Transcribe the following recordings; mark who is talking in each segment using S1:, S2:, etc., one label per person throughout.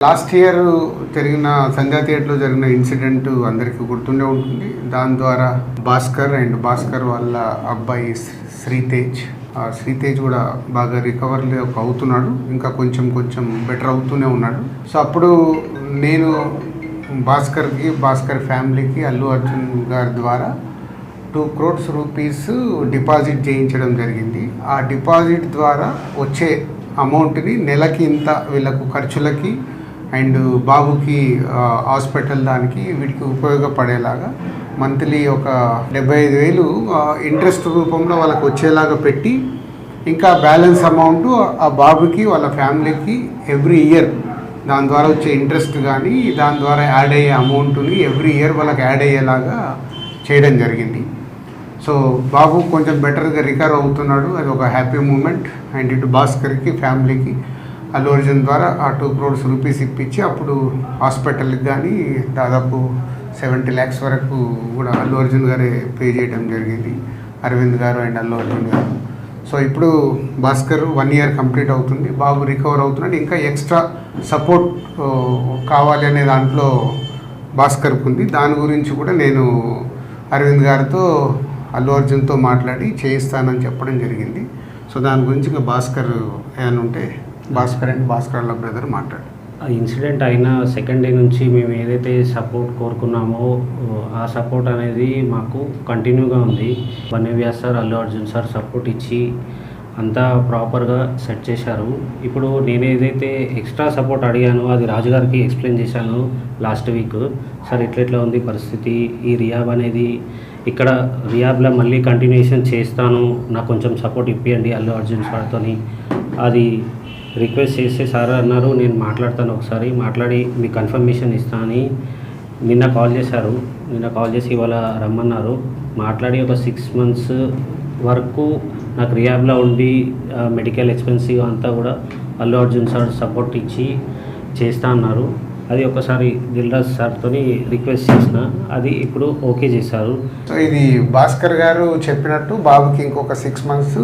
S1: Last year జరిగిన సంధ్యా థియేటర్లో జరిగిన ఇన్సిడెంట్ అందరికీ గుర్తుండే ఉంటుంది. దాని ద్వారా భాస్కర్ వాళ్ళ అబ్బాయి శ్రీతేజ్ కూడా బాగా రికవర్ అవుతున్నాడు, ఇంకా కొంచెం బెటర్ అవుతూనే ఉన్నాడు. సో అప్పుడు నేను భాస్కర్ ఫ్యామిలీకి అల్లు అర్జున్ గారి ద్వారా 2 crores రూపీస్ డిపాజిట్ చేయించడం జరిగింది. ఆ డిపాజిట్ ద్వారా వచ్చే అమౌంట్ని నెలకి ఇంత వీళ్ళకు ఖర్చులకి అండ్ బాబుకి హాస్పిటల్ దానికి వీటికి ఉపయోగపడేలాగా మంత్లీ ఒక 75,000 ఇంట్రెస్ట్ రూపంలో వాళ్ళకి వచ్చేలాగా పెట్టి, ఇంకా బ్యాలెన్స్ అమౌంట్ ఆ బాబుకి వాళ్ళ ఫ్యామిలీకి ఎవ్రీ ఇయర్ దాని ద్వారా వచ్చే ఇంట్రెస్ట్ కానీ దాని ద్వారా యాడ్ అయ్యే అమౌంట్ని ఎవ్రీ ఇయర్ వాళ్ళకి యాడ్ అయ్యేలాగా చేయడం జరిగింది. సో బాబు కొంచెం బెటర్గా రికవర్ అవుతున్నాడు, అది ఒక హ్యాపీ మూమెంట్. అండ్ ఇటు భాస్కర్కి ఫ్యామిలీకి అల్లు అర్జున్ ద్వారా ఆ 2 crores రూపీస్ ఇప్పించి అప్పుడు హాస్పిటల్కి కానీ దాదాపు 70 lakhs వరకు కూడా అల్లు అర్జున్ గారే పే చేయడం జరిగింది, అరవింద్ గారు అండ్ అల్లు అర్జున్ గారు. సో ఇప్పుడు భాస్కర్ 1 year కంప్లీట్ అవుతుంది, బాబు రికవర్ అవుతున్నాడు. ఇంకా ఎక్స్ట్రా సపోర్ట్ కావాలి అనే దాంట్లో భాస్కర్కి ఉంది. దాని గురించి కూడా నేను అరవింద్ గారితో అల్లు అర్జున్తో మాట్లాడి చేయిస్తానని చెప్పడం జరిగింది. సో దాని గురించి ఇంకా భాస్కర్ ఏమైనా ఉంటే భాస్కర్ వాళ్ళ బ్రదర్ మాట్లాడు.
S2: ఆ ఇన్సిడెంట్ అయిన సెకండ్ డే నుంచి మేము ఏదైతే సపోర్ట్ కోరుకున్నామో ఆ సపోర్ట్ అనేది మాకు కంటిన్యూగా ఉంది. వన్యవ్యాస్ sir, Allu Arjun sir support ఇచ్చి అంతా ప్రాపర్గా సెట్ చేశారు. ఇప్పుడు నేను ఏదైతే ఎక్స్ట్రా సపోర్ట్ అడిగానో అది రాజుగారికి ఎక్స్ప్లెయిన్ చేశాను లాస్ట్ వీక్. సార్ ఇట్లా ఉంది పరిస్థితి, ఈ రియాబ్ అనేది ఇక్కడ రియాబ్లో మళ్ళీ కంటిన్యూషన్ చేస్తాను, నాకు కొంచెం సపోర్ట్ ఇప్పియండి అల్లు అర్జున్ సార్తో అది రిక్వెస్ట్ చేస్తే సార్ అన్నారు నేను మాట్లాడతాను, ఒకసారి మాట్లాడి మీకు కన్ఫర్మేషన్ ఇస్తానని నిన్న కాల్ చేశారు. నిన్న కాల్ చేసి ఇవాళ రమ్మన్నారు. మాట్లాడి ఒక 6 months వరకు నాకు రియాబ్లో ఉండి మెడికల్ ఎక్స్పెన్సివ్ అంతా కూడా అల్లు అర్జున్ సార్ సపోర్ట్ ఇచ్చి చేస్తా అన్నారు. అది ఒకసారి దిల్రాజ్ సార్తో రిక్వెస్ట్ చేసిన, అది ఇప్పుడు ఓకే చేశారు.
S1: సో ఇది భాస్కర్ గారు చెప్పినట్టు బాబుకి ఇంకొక 6 months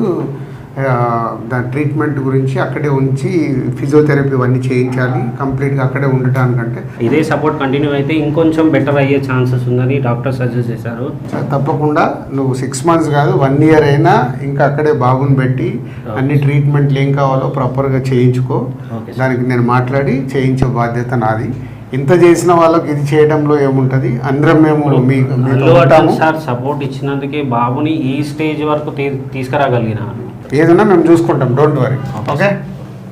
S1: దాని ట్రీట్మెంట్ గురించి అక్కడే ఉంచి ఫిజియోథెరపీ ఇవన్నీ చేయించాలి, కంప్లీట్గా అక్కడే ఉండటానికంటే
S2: ఇదే సపోర్ట్ కంటిన్యూ అయితే ఇంకొంచెం బెటర్ అయ్యే ఛాన్సెస్ ఉందని డాక్టర్ సజెస్ట్ చేశారు.
S1: తప్పకుండా నువ్వు 6 months కాదు 1 year అయినా ఇంకా అక్కడే బాబుని పెట్టి అన్ని ట్రీట్మెంట్లు ఏం కావాలో ప్రాపర్గా చేయించుకో. దానికి నేను మాట్లాడి చేయించే బాధ్యత నాది. ఇంత చేసిన వాళ్ళకి ఇది చేయడంలో ఏముంటుంది, అందరం మేము
S2: సార్ సపోర్ట్ ఇచ్చినందుకే బాబుని ఈ స్టేజ్ వరకు తీసుకురాగలిగిన
S1: ఏదన్నా మేము చూసుకుంటాం, డోంట్ వరీ. ఓకే.